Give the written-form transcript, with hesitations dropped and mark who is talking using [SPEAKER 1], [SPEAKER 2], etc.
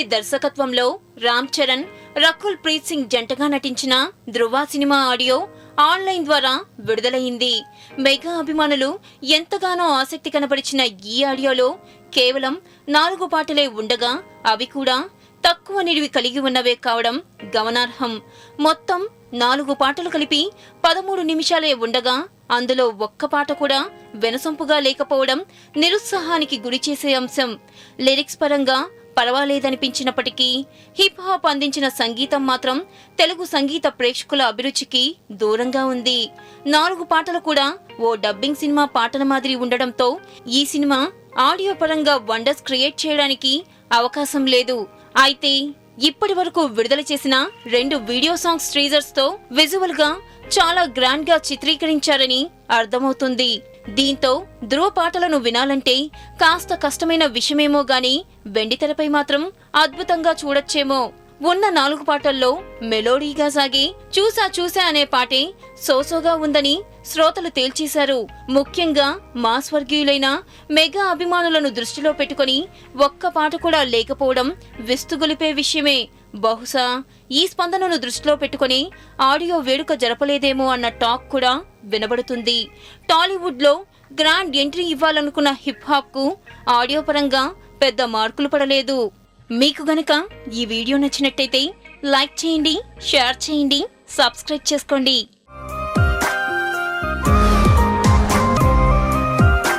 [SPEAKER 1] రెడ్డి దర్శకత్వంలో రామ్ చరణ్, రకుల్ ప్రీత్ సింగ్ జంటగా నటించిన ధృవ సినిమా ఆడియో ఆన్లైన్ ద్వారా విడుదలైంది. మెగా అభిమానులు ఎంతగానో ఆసక్తి కనపరిచిన ఈ ఆడియోలో కేవలం 4 పాటలే ఉండగా అవి కూడా తక్కువ నిడివి కలిగి ఉన్నవే కావడం గమనార్హం. మొత్తం 4 పాటలు కలిపి 13 నిమిషాలే ఉండగా అందులో ఒక్క పాట కూడా వెనసొంపుగా లేకపోవడం నిరుత్సాహానికి గురిచేసే అంశం. లిరిక్స్ పరంగా పర్వాలేదనిపించినప్పటికీ హిప్ హాప్ అందించిన సంగీతం మాత్రం తెలుగు సంగీత ప్రేక్షకుల అభిరుచికి దూరంగా ఉంది. 4 పాటలు కూడా ఓ డబ్బింగ్ సినిమా పాటల మాదిరి ఉండడంతో ఈ సినిమా ఆడియో పరంగా వండర్స్ క్రియేట్ చేయడానికి అవకాశం లేదు. అయితే ఇప్పటి వరకు విడుదల చేసిన 2 వీడియో సాంగ్స్ టీజర్స్ తో విజువల్ గా చాలా గ్రాండ్ గా చిత్రీకరించారని అర్థమవుతుంది. దీంతో ధృవ పాటలను వినాలంటే కాస్త కష్టమైన విషయమేమో గాని వెండితెరపై మాత్రం అద్భుతంగా చూడొచ్చేమో. ఉన్న 4 పాటల్లో మెలోడీగా సాగే చూసా అనే పాటే సోసోగా ఉందని శ్రోతలు తేల్చేశారు. ముఖ్యంగా మా స్వర్గీయులైన మెగా అభిమానులను దృష్టిలో పెట్టుకుని ఒక్క పాట కూడా లేకపోవడం విస్తుగొలిపే విషయమే. బహుశా ఈ స్పందనను దృష్టిలో పెట్టుకుని ఆడియో వేడుక జరపలేదేమో అన్న టాక్ కూడా వినబడుతుంది. టాలీవుడ్ లో గ్రాండ్ ఎంట్రీ ఇవ్వాలనుకున్న హిప్ హాప్ కు ఆడియో పరంగా పెద్ద మార్కులు పడలేదు. మీకు గనక ఈ వీడియో నచ్చినట్టయితే లైక్ చేయండి, షేర్ చేయండి, సబ్స్క్రైబ్ చేసుకోండి.